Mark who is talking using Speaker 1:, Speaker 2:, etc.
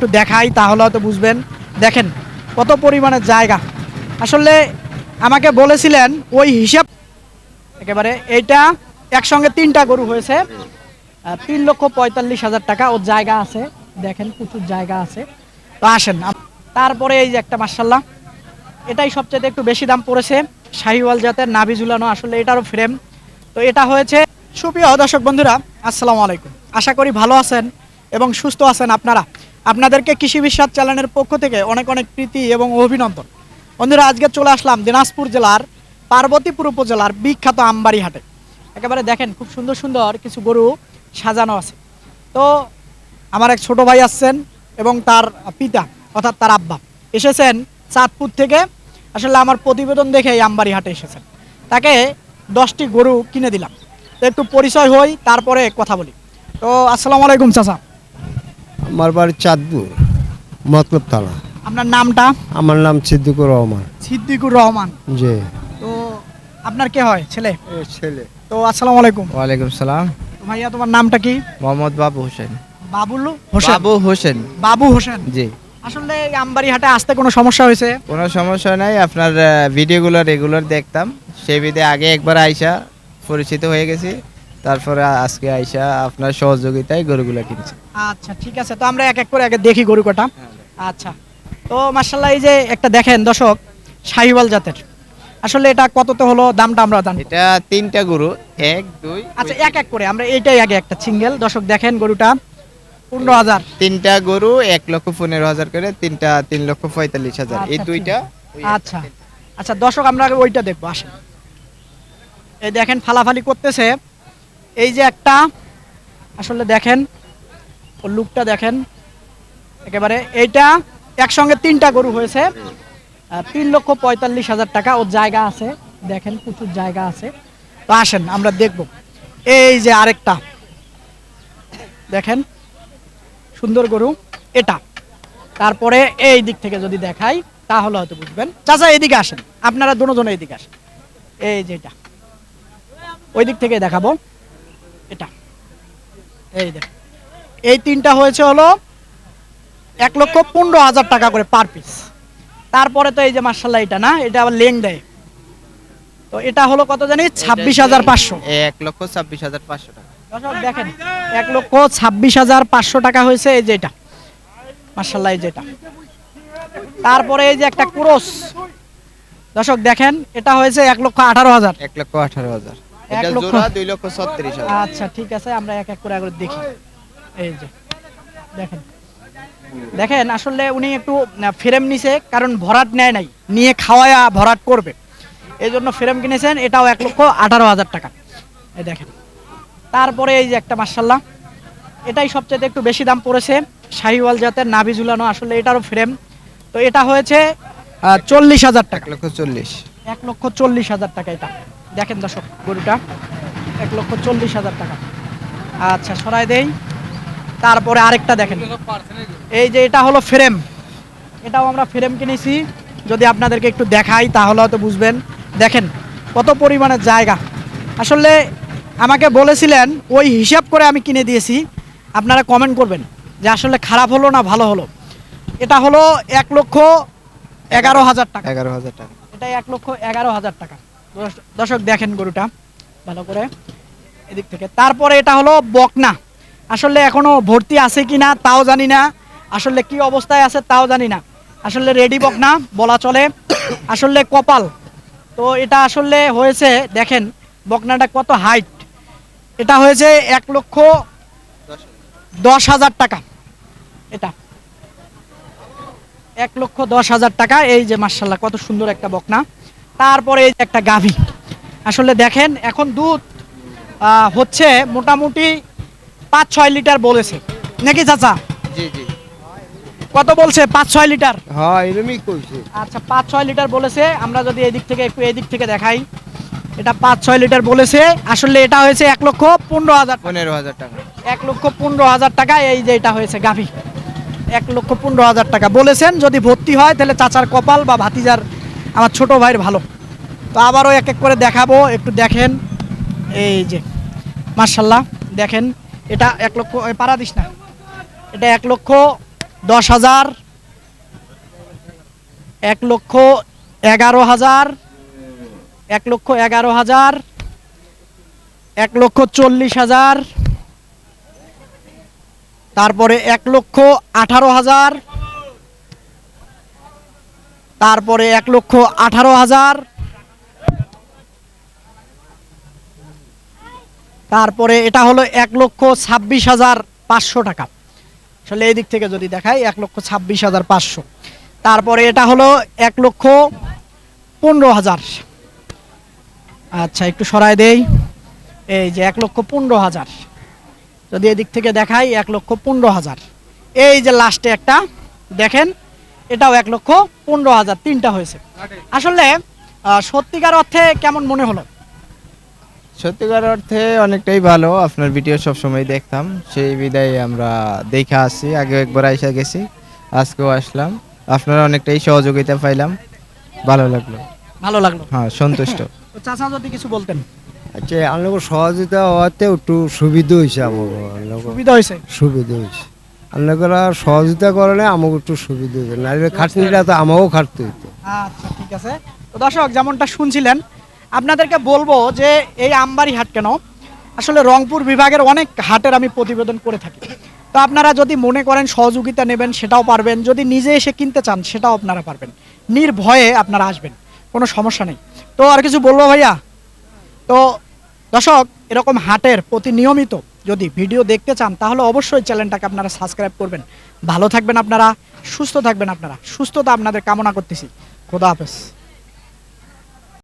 Speaker 1: একটু দেখাই তাহলে হয়তো বুঝবেন। দেখেন কত পরিমাণে জায়গা। আসলে আমাকে বলেছিলেন ওই হিসাব একেবারে এইটা একসঙ্গে 3টা গরু হয়েছে 3,45,000 টাকা। ওর জায়গা আছে, দেখেন প্রচুর জায়গা আছে। তো আসেন তারপরে এই যে একটা মাশাল্লাহ, এটাই সবচেয়ে একটু বেশি দাম পড়েছে, শাহিওয়াল জাতের নাভি ঝুলানো, আসলে এটারও ফ্রেম। তো এটা হয়েছে। সুপ্রিয় দর্শক বন্ধুরা, আসসালামু আলাইকুম। আশা করি ভালো আছেন এবং সুস্থ আছেন আপনারা। আপনাদেরকে কৃষি বিশ্বাস চ্যানেলের পক্ষ থেকে অনেক অনেক প্রীতি এবং অভিনন্দন। বন্ধুরা, আজকে চলে আসলাম দিনাজপুর জেলার পার্বতীপুর উপজেলার বিখ্যাত আমবাড়ি হাটে। একেবারে দেখেন খুব সুন্দর সুন্দর কিছু গরু সাজানো আছে। তো আমার এক ছোট ভাই আসছেন এবং তার পিতা অর্থাৎ তার আব্বা এসেছেন চাঁদপুর থেকে। আসলে আমার প্রতিবেদন দেখে এই আমবাড়ি হাটে এসেছেন। তাকে 10টি গরু কিনে দিলাম। তো একটু পরিচয় হই, তারপরে কথা বলি। তো আসসালামু আলাইকুম চাচা।
Speaker 2: আমার বাড়ি চাঁদপুর, মতলব থানা।
Speaker 1: আপনার নামটা?
Speaker 2: আমার নাম সিদ্দিকুর রহমান।
Speaker 1: সিদ্দিকুর রহমান।
Speaker 2: জি।
Speaker 1: তো আপনার কে হয়? ছেলে?
Speaker 2: ছেলে।
Speaker 1: তো আসসালামু আলাইকুম।
Speaker 3: ওয়ালাইকুম সালাম।
Speaker 1: ভাইয়া তোমার নামটা কি?
Speaker 3: মোহাম্মদ বাবু হোসেন।
Speaker 1: বাবুল হোসেন?
Speaker 3: বাবু হোসেন।
Speaker 1: বাবু হোসেন।
Speaker 3: জি।
Speaker 1: আসলে এই আমবাড়ি হাটে আসতে কোনো সমস্যা হয়েছে?
Speaker 3: কোনো সমস্যা নাই, আপনার ভিডিওগুলো রেগুলার দেখতাম, সেই বিধে আগে একবার আইসা পরিচিত হয়ে গেছি, তারপরে আজকে আইসা আপনার সহযোগিতায় গরুগুলো কিনছি।
Speaker 1: আচ্ছা ঠিক আছে, তো আমরা এক এক করে আগে দেখি গরু কটা। আচ্ছা, তো মাশাআল্লাহ এই যে একটা দেখেন দর্শক, শাহিওয়াল জাতের। আসলে এটা কততে হলো দামটা আমরা জানি?
Speaker 3: এটা 3টা গরু, 1 2।
Speaker 1: আচ্ছা এক এক করে আমরা এইটাই আগে একটা সিঙ্গেল। দর্শক দেখেন গরুটা 15,000।
Speaker 3: 3টা গরু 1,15,000 করে, 3টা 3,45,000। এই
Speaker 1: আচ্ছা,
Speaker 3: দুইটা।
Speaker 1: আচ্ছা আচ্ছা দর্শক আমরা আগে ওইটা দেখবো, আসেন। এই দেখেন ফালাফালি করতেছে এই যে একটা। আসলে দেখেন ওর লুকটা দেখেন একেবারে। এইটা একসঙ্গে 3টা গরু হয়েছে 3,45,000 টাকা। ওর জায়গা আছে, দেখেন প্রচুর জায়গা আছে। তো আসেন আমরা দেখব। এই যে আরেকটা দেখেন সুন্দর গরু এটা। তারপরে এই দিক থেকে যদি দেখাই তাহলে হয়তো বুঝবেন। চাচা এদিকে আসেন, আপনারা দুজনে এদিকে আসেন। এই যে এটা ওই দিক থেকে দেখাবো। এটা এই দেখ, এই 3টা হয়েছে হলো 1,15,000 টাকা করে পার পিস। তারপরে তো এই যে মার্শাল্লাহ এটা না, এটা আবার লেং দেয়। তো এটা হলো কত জানি? 26,500।
Speaker 3: 1,26,500 টাকা।
Speaker 1: দর্শক দেখেন 1,26,500 টাকা হয়েছে এই যে এটা মার্শাল্লাহ, এই যেটা। তারপরে এই যে একটা ক্রস, দর্শক দেখেন এটা হয়েছে 1,18,000।
Speaker 3: 1,18,000। এটা
Speaker 1: 1,00,000
Speaker 3: জোড়া 2,36,000।
Speaker 1: আচ্ছা ঠিক আছে, আমরা এক এক করে আগে দেখি। এই যে দেখেন দেখেন আসলে উনি একটু ফ্রেম নিছে, কারণ ভরাট নেয় নাই, নিয়ে খাওয়ায়া ভরাট করবে, এই জন্য ফ্রেম কিনেছেন। এটাও 1,18,000 টাকা। এই দেখেন। তারপরে এই যে একটা মাশাল্লাহ, এটাই সবচেয়ে একটু বেশি দাম পড়েছে, শাহিওয়াল জাতের নাভি ঝুলানো, আসলে এটারও ফ্রেম। তো এটা হয়েছে 40,000 টাকা।
Speaker 3: 1,40,000।
Speaker 1: 1,40,000 টাকা এটা। দেখেন দর্শক গরুটা 1,40,000 টাকা। আচ্ছা সরাই দেই। তারপরে আরেকটা দেখেন, এই যে এটা হলো ফ্রেম, এটাও আমরা ফ্রেম কিনেছি। যদি আপনাদেরকে একটু দেখাই তাহলে হয়তো বুঝবেন। দেখেন কত পরিমাণে জায়গা। আসলে আমাকে বলেছিলেন ওই হিসাব করে আমি কিনে দিয়েছি। আপনারা কমেন্ট করবেন যে আসলে খারাপ হলো না ভালো হলো। এটা হলো 1,11,000 টাকা।
Speaker 3: 11,000 টাকা।
Speaker 1: এটা 1,11,000 টাকা। দর্শক দেখেন গরুটা ভালো করে এদিক থেকে। তারপরে এটা হলো বকনা। আসলে এখনো ভর্তি আছে কিনা তাও জানি না, আসলে কি অবস্থায় আছে তাও জানি না। আসলে রেডি বকনা বলা চলে, আসলে কপাল। তো এটা আসলে হয়েছে দেখেন বকনাটা কত হাইট। এটা হয়েছে 1,10,000 টাকা। এটা 1,10,000 টাকা। এই যে মার্শাল্লাহ কত সুন্দর একটা বকনা। তারপরে এই যে একটা গাভী। আসলে দেখেন এখন দুধ হচ্ছে মোটামুটি 5-6 লিটার বলেছে নাকি চাচা?
Speaker 3: জি জি।
Speaker 1: কত বলছে? 5-6 লিটার।
Speaker 2: হ্যাঁ এরকমই কইছে।
Speaker 1: আচ্ছা 5-6 লিটার বলেছে। আমরা যদি এদিক থেকে একটু এদিক থেকে দেখাই, এটা 5-6 লিটার বলেছে। আসলে এটা হয়েছে 1,15,000 টাকা।
Speaker 3: 15,000 টাকা।
Speaker 1: 1,15,000 টাকা। এই যে এটা হয়েছে গাভী 1,15,000 টাকা বলেছেন। যদি ভর্তি হয় তাহলে চাচার কপাল বা ভাতিজার আমার ছোট ভাইয়ের ভালো। তো আবারও এক এক করে দেখাবো, একটু দেখেন। এই যে মার্শাল্লাহ দেখেন, এটা 1 লক্ষ পারা দিস না, এটা 10,000, 1,11,000, 1,11,000, 1,40,000, তারপরে 1,18,000, তারপরে 1,18,000, তারপরে এটা হলো 1,26,500 টাকা। আসলে এই দিক থেকে যদি দেখাই 1,26,500। তারপরে এটা হলো 1,15,000। আচ্ছা একটু সরাই দেই, এই যে 1,15,000। যদি এদিক থেকে দেখাই 1,15,000। এই যে লাস্টে একটা দেখেন, এটাও 1,15,000, তিনটা হয়েছে। আসলে সত্যিকার অর্থে কেমন মনে হলো?
Speaker 3: সত্যিকার অর্থে অনেকটাই ভালো, আপনার ভিডিও সব সময় দেখতাম, সেই বিদায় আমরা দেখে আসছি, আগে একবার আইসা গেছি, আজকেও আসলাম, আপনারা অনেকটাই সহযোগিতা পাইলাম, ভালো লাগলো।
Speaker 1: ভালো লাগলো।
Speaker 3: হ্যাঁ, সন্তুষ্ট।
Speaker 1: তো চাচা যদি কিছু বলতেন।
Speaker 2: আচ্ছা আমাকে সহযোগিতা হওয়াতে একটু সুবিধা হয়েছে আমাকে,
Speaker 1: সুবিধা হয়েছে।
Speaker 2: সুবিধা হয়েছে। আপনারা সহযোগিতা করলে আমাকে একটু সুবিধা হয়েছে, নাহলে খাটনিটা তো আমাকেও খাটতে হতো।
Speaker 1: আচ্ছা ঠিক আছে। তো দর্শক যেমনটা শুনছিলেন, আপনাদেরকে বলবো যে এই আমবাড়ি হাট কেন, আসলে রংপুর বিভাগের অনেক হাটের আমি প্রতিবেদন করে থাকি। তো আপনারা যদি মনে করেন সহযোগিতা নেবেন সেটাও পারবেন, যদি নিজে এসে কিনতে চান সেটাও আপনারা পারবেন, নির্ভয়ে আপনারা আসবেন, কোনো সমস্যা নেই। তো আর কিছু বলবো ভাইয়া? তো দর্শক এরকম হাটের প্রতি নিয়মিত যদি ভিডিও দেখতে চান তাহলে অবশ্যই চ্যানেলটাকে আপনারা সাবস্ক্রাইব করবেন। ভালো থাকবেন আপনারা, সুস্থ থাকবেন আপনারা, সুস্থতা আপনাদের কামনা করতেছি। খোদা হাফেজ।